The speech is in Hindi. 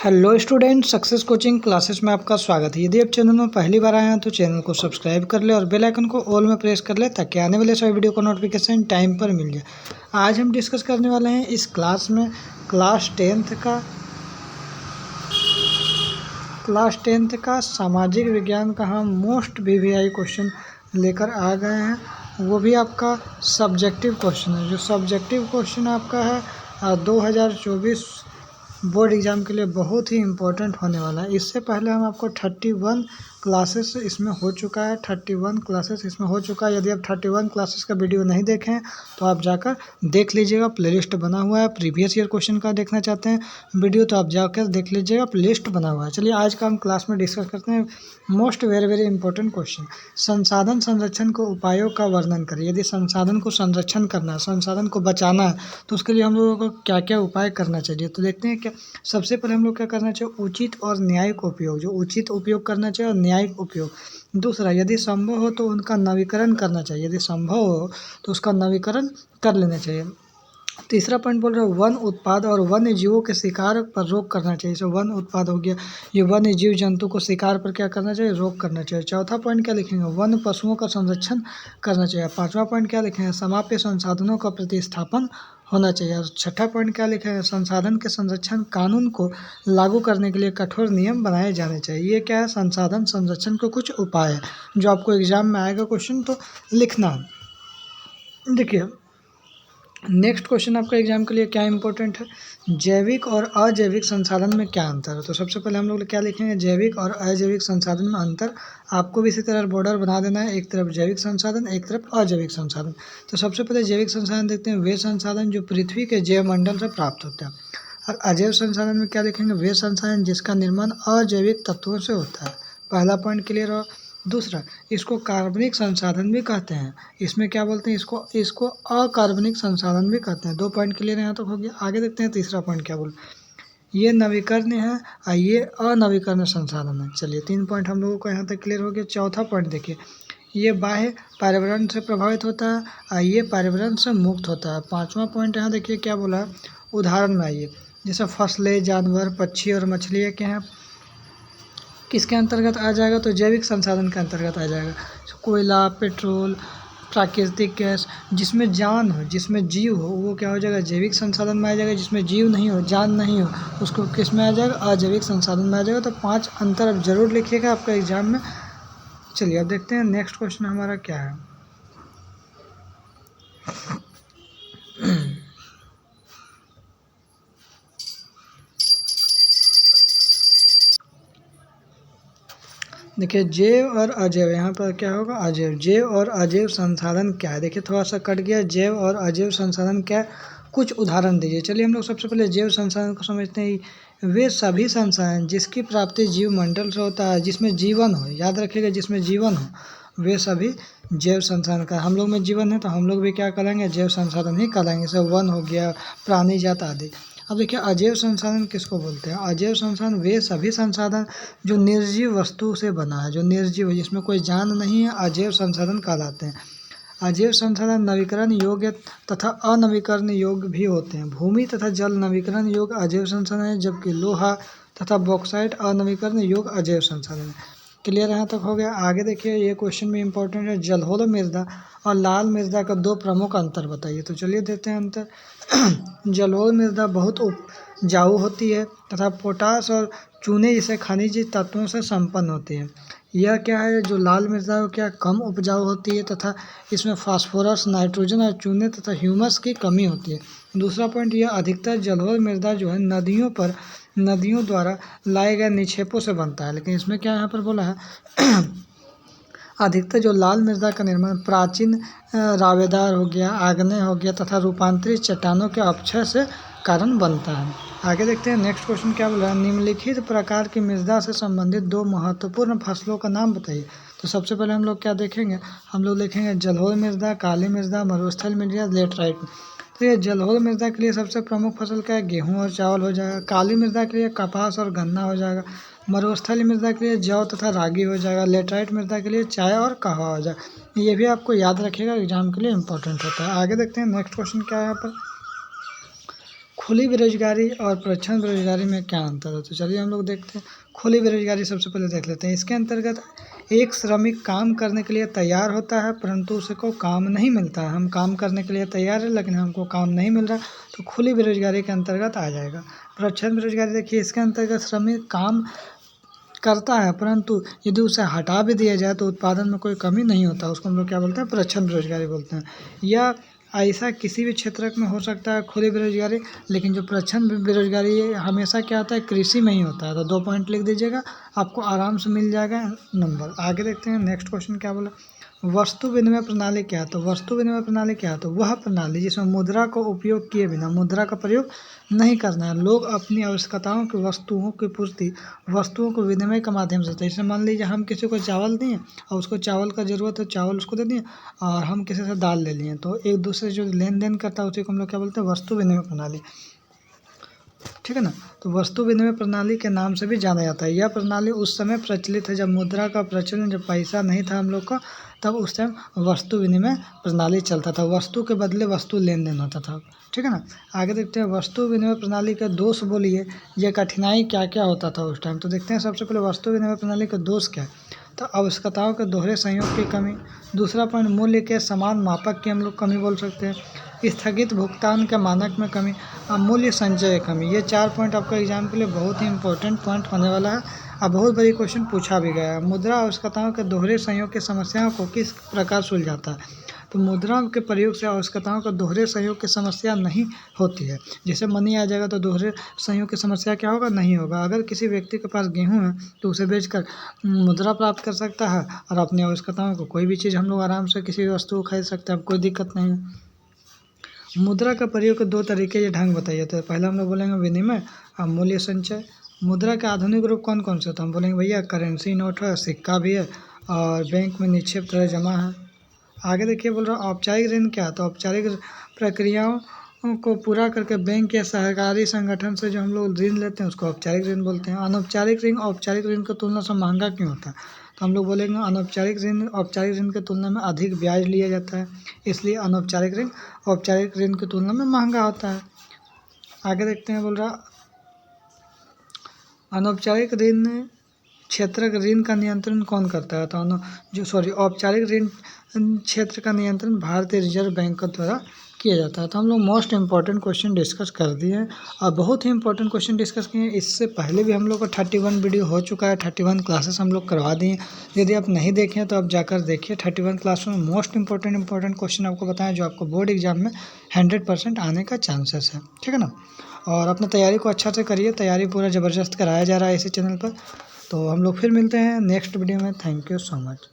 Hello student, success coaching classes में आपका स्वागत है। यदि आप चैनल में पहली बार आए हैं तो चैनल को सब्सक्राइब कर ले और बेल आइकन को ऑल में प्रेस कर ले ताकि आने वाले सभी वीडियो का नोटिफिकेशन टाइम पर मिल जाए। आज हम डिस्कस करने वाले हैं इस क्लास में क्लास टेंथ का सामाजिक विज्ञान का हम मोस्ट वीवीआई क्वेश्चन लेकर आ गए हैं। वो भी आपका सब्जेक्टिव क्वेश्चन है। जो सब्जेक्टिव क्वेश्चन आपका है 2024 बोर्ड एग्ज़ाम के लिए बहुत ही इम्पोर्टेंट होने वाला है। इससे पहले हम आपको 31 क्लासेस इसमें हो चुका है। 31 क्लासेस इसमें हो चुका है। यदि आप 31 क्लासेस का वीडियो नहीं देखें तो आप जाकर देख लीजिएगा, प्लेलिस्ट बना हुआ है। प्रीवियस ईयर क्वेश्चन का देखना चाहते हैं वीडियो तो आप जाकर देख लीजिएगा, प्लेलिस्ट बना हुआ है। चलिए आज का हम क्लास में डिस्कस करते हैं मोस्ट वेरी इंपॉर्टेंट क्वेश्चन। संसाधन संरक्षण को उपायों का वर्णन करें। यदि संसाधन को संरक्षण करना है, संसाधन को बचाना है तो उसके लिए हम लोगों को क्या क्या उपाय करना चाहिए। तो देखते हैं क्या सबसे पहले हम लोग क्या करना चाहिए, उचित और न्यायिक उपयोग। जो उचित उपयोग करना चाहिए और न्यायिक उपयोग। दूसरा, यदि संभव हो तो उनका नवीकरण करना चाहिए। यदि संभव हो तो उसका नवीकरण कर लेना चाहिए। तीसरा पॉइंट बोल रहा है वन उत्पाद और वन्य जीवों के शिकार पर रोक करना चाहिए। जैसे वन उत्पाद हो गया, ये वन्य जीव जंतु को शिकार पर क्या करना चाहिए, रोक करना चाहिए। चौथा पॉइंट क्या लिखेंगे, वन पशुओं का संरक्षण करना चाहिए। पांचवा पॉइंट क्या लिखेंगे, समाप्य संसाधनों का प्रतिस्थापन होना चाहिए। और छठा पॉइंट क्या लिखेंगे, संसाधन के संरक्षण कानून को लागू करने के लिए कठोर नियम बनाए जाने चाहिए। ये क्या है, संसाधन संरक्षण के कुछ उपाय है जो आपको एग्जाम में आएगा क्वेश्चन तो लिखना है। देखिए नेक्स्ट क्वेश्चन आपका एग्जाम के लिए क्या इंपॉर्टेंट है, जैविक और अजैविक संसाधन में क्या अंतर है। तो सबसे पहले हम लोग क्या लिखेंगे, जैविक और अजैविक संसाधन में अंतर। आपको भी इसी तरह बॉर्डर बना देना है, एक तरफ जैविक संसाधन एक तरफ अजैविक संसाधन। तो सबसे पहले जैविक संसाधन देखते हैं, वे संसाधन जो पृथ्वी के जैवमंडल से प्राप्त होते हैं। और अजैव संसाधन में क्या लिखेंगे, वे संसाधन जिसका निर्माण अजैविक तत्वों से होता है। पहला पॉइंट क्लियर हो। दूसरा, इसको कार्बनिक संसाधन भी कहते हैं। इसमें क्या बोलते हैं, इसको अकार्बनिक संसाधन भी कहते हैं। 2 पॉइंट क्लियर यहाँ तक हो गया। आगे देखते हैं तीसरा पॉइंट क्या बोल, ये नवीकरणीय है और ये अनवीकरणीय संसाधन है। चलिए 3 पॉइंट हम लोगों को यहाँ तक क्लियर हो गया। चौथा पॉइंट देखिए, ये बाह्य पर्यावरण से प्रभावित होता है और ये पर्यावरण से मुक्त होता है। 5वां पॉइंट यहाँ देखिए क्या बोला है, उदाहरण में आइए, जैसे फसलें, जानवर, पक्षी और मछलियाँ क्या हैं, किसके अंतर्गत आ जाएगा, तो जैविक संसाधन के अंतर्गत आ जाएगा। कोयला, पेट्रोल, प्राकृतिक गैस, जिसमें जान हो, जिसमें जीव हो, वो क्या हो जाएगा, जैविक संसाधन में आ जाएगा। जिसमें जीव नहीं हो, जान नहीं हो, उसको किस में आ जाएगा, अजैविक संसाधन में आ जाएगा। तो 5 अंतर अब जरूर लिखिएगा आपका एग्जाम में। चलिए अब देखते हैं नेक्स्ट क्वेश्चन हमारा क्या है। देखिए जैव और अजैव, यहाँ पर क्या होगा, अजैव। जैव और अजैव संसाधन क्या है, देखिए थोड़ा सा कट गया। जैव और अजैव संसाधन क्या है, कुछ उदाहरण दीजिए। चलिए हम लोग सबसे पहले जैव संसाधन को समझते हैं। वे सभी संसाधन जिसकी प्राप्ति जीव मंडल से होता है, जिसमें जीवन हो, याद रखिएगा जिसमें जीवन हो, वे सभी जैव संसाधन का। हम लोग में जीवन है तो हम लोग भी क्या करेंगे, जैव संसाधन ही करेंगे। जैसे वन हो गया, प्राणी जात आदि। अब देखिए अजैव संसाधन किसको बोलते हैं, अजैव संसाधन वे सभी संसाधन जो निर्जीव वस्तु से बना है, जो निर्जीव है, जिसमें कोई जान नहीं है, अजैव संसाधन कहलाते हैं। अजैव संसाधन नवीकरण योग्य तथा अनवीकरण योग्य भी होते हैं। भूमि तथा जल नवीकरण योग्य अजैव संसाधन है, जबकि लोहा तथा बॉक्साइट अनवीकरण योग्य अजैव संसाधन है। क्लियर यहाँ तक हो गया। आगे देखिए ये क्वेश्चन में इंपॉर्टेंट है, जलोढ़ मृदा और लाल मृदा का 2 प्रमुख अंतर बताइए। तो चलिए देखते हैं अंतर। जलोढ़ मृदा बहुत उपजाऊ होती है तथा पोटास और चूने जैसे खनिज तत्वों से संपन्न होती है। यह क्या है, जो लाल मृदा है क्या कम उपजाऊ होती है तथा इसमें फास्फोरस, नाइट्रोजन और चूने तथा ह्यूमस की कमी होती है। दूसरा पॉइंट, यह अधिकतर जलोढ़ मृदा जो है नदियों द्वारा लाए गए निक्षेपों से बनता है। लेकिन इसमें क्या यहाँ पर बोला है अधिकतर जो लाल मृदा का निर्माण प्राचीन रावेदार हो गया, आग्नेय हो गया तथा रूपांतरित चट्टानों के अपक्षय से कारण बनता है। आगे देखते हैं नेक्स्ट क्वेश्चन क्या बोला है, निम्नलिखित प्रकार की मृदा से संबंधित 2 महत्वपूर्ण फसलों का नाम बताइए। तो सबसे पहले हम लोग क्या देखेंगे, हम लोग लिखेंगे जलोढ़ मृदा, काली मृदा, मरुस्थल मृदा, लेटराइट। तो ये जलोढ़ मृदा के लिए सबसे प्रमुख फसल क्या है, गेहूँ और चावल हो जाएगा। काली मृदा के लिए कपास और गन्ना हो जाएगा। मरुस्थलीय मृदा के लिए जौ तथा रागी हो जाएगा। लेटराइट मृदा के लिए चाय और कहवा हो जाएगा। ये भी आपको याद रखिएगा, एग्जाम के लिए इंपॉर्टेंट होता है। आगे देखते हैं नेक्स्ट क्वेश्चन क्या है यहाँ पर, खुली बेरोजगारी और प्रच्छन्न बेरोजगारी में क्या अंतर है? तो चलिए हम लोग देखते हैं। खुली बेरोजगारी सबसे पहले देख लेते हैं। इसके अंतर्गत एक श्रमिक काम करने के लिए तैयार होता है परंतु उसको काम नहीं मिलता है। हम काम करने के लिए तैयार है लेकिन हमको काम नहीं मिल रहा, तो खुली बेरोजगारी के अंतर्गत आ जाएगा। प्रच्छन्न बेरोजगारी देखिए, इसके अंतर्गत श्रमिक काम करता है परंतु यदि उसे हटा भी दिया जाए तो उत्पादन में कोई कमी नहीं होता, उसको हम लोग क्या बोलते हैं? प्रच्छन्न बेरोजगारी बोलते हैं। या ऐसा किसी भी क्षेत्र में हो सकता है खुली बेरोजगारी, लेकिन जो प्रच्छन्न बेरोजगारी हमेशा क्या होता है? कृषि में ही होता है। तो 2 पॉइंट लिख दीजिएगा, आपको आराम से मिल जाएगा नंबर। आगे देखते हैं नेक्स्ट क्वेश्चन क्या बोला। वस्तु विनिमय प्रणाली क्या है? तो वस्तु विनिमय प्रणाली क्या है? तो वह प्रणाली जिसमें मुद्रा को उपयोग किए बिना, मुद्रा का प्रयोग नहीं करना है, लोग अपनी आवश्यकताओं की वस्तुओं की पूर्ति वस्तुओं को विनिमय के माध्यम से। जैसे मान लीजिए हम किसी को चावल दिए और उसको चावल का ज़रूरत है, चावल उसको दे दिए, और हम किसी से दाल ले लिए, तो एक दूसरे से जो लेन देन करता है उसी को हम लोग क्या बोलते हैं? वस्तु विनिमय प्रणाली। ठीक है ना। तो वस्तु विनिमय प्रणाली के नाम से भी जाना जाता है। यह प्रणाली उस समय प्रचलित है जब मुद्रा का प्रचलन, जब पैसा नहीं था हम लोग का, तब उस टाइम वस्तु विनिमय प्रणाली चलता था। वस्तु के बदले वस्तु लेन देन होता था। ठीक है ना। आगे देखते हैं वस्तु विनिमय प्रणाली के दोष बोलिए, ये कठिनाई क्या क्या होता था उस टाइम। तो देखते हैं सबसे पहले वस्तु विनिमय प्रणाली के दोष क्या है। तो आवश्यकताओं के दोहरे संयोग की कमी। दूसरा पॉइंट, मूल्य के समान मापक की हम लोग कमी बोल सकते हैं। स्थगित भुगतान के मानक में कमी, मूल्य संचय कमी। ये 4 पॉइंट आपका एग्जाम के लिए बहुत ही इंपॉर्टेंट पॉइंट होने वाला है। अब बहुत बड़ी क्वेश्चन पूछा भी गया है। मुद्रा आवश्यकताओं के दोहरे संयोग की समस्याओं को किस प्रकार सुलझाता है? तो मुद्रा के प्रयोग से आवश्यकताओं का दोहरे संयोग की समस्या नहीं होती है। जैसे मनी आ जाएगा तो दोहरे संयोग की समस्या क्या होगा? नहीं होगा। अगर किसी व्यक्ति के पास गेहूँ है तो उसे बेचकर मुद्रा प्राप्त कर सकता है और अपनी आवश्यकताओं को, कोई भी चीज़ हम लोग आराम से किसी भी वस्तु को खरीद सकते हैं, कोई दिक्कत नहीं है। मुद्रा का प्रयोग के 2 तरीके या ढंग बताइए। तो पहला हम लोग बोलेंगे विनिमय और मूल्य संचय। मुद्रा के आधुनिक रूप कौन कौन से होता है? हम बोलेंगे भैया करेंसी नोट है, सिक्का भी है और बैंक में निक्षेप तरह जमा है। आगे देखिए बोल रहा हूँ औपचारिक ऋण क्या है? तो औपचारिक प्रक्रियाओं को पूरा करके बैंक या सहकारी संगठन से जो हम लोग ऋण लेते हैं उसको औपचारिक ऋण बोलते हैं। अनौपचारिक ऋण औपचारिक ऋण की तुलना से महंगा क्यों होता है? तो हम लोग बोलेंगे अनौपचारिक ऋण औपचारिक ऋण की तुलना में अधिक ब्याज लिया जाता है, इसलिए अनौपचारिक ऋण औपचारिक ऋण की तुलना में महंगा होता है। आगे देखते हैं बोल रहा अनौपचारिक ऋण क्षेत्र ऋण का नियंत्रण कौन करता है? तो औपचारिक ऋण क्षेत्र का नियंत्रण भारतीय रिजर्व बैंक द्वारा किया जाता है। तो हम लोग मोस्ट इंपॉर्टेंट क्वेश्चन डिस्कस कर दिए हैं और बहुत ही इंपॉर्टेंट क्वेश्चन डिस्कस किए हैं। इससे पहले भी हम लोग का 31 वीडियो हो चुका है, 31 क्लासेस हम लोग करवा दिए। यदि आप नहीं देखें तो आप जाकर देखिए। 31 क्लास में मोस्ट इंपॉर्टेंट क्वेश्चन आपको बताएं जो आपको बोर्ड एग्जाम में 100% आने का चांसेस है। ठीक है ना। और अपना तैयारी को अच्छा से करिए, तैयारी पूरा ज़बरदस्त कराया जा रहा है इसी चैनल पर। तो हम लोग फिर मिलते हैं नेक्स्ट वीडियो में। Thank you so much.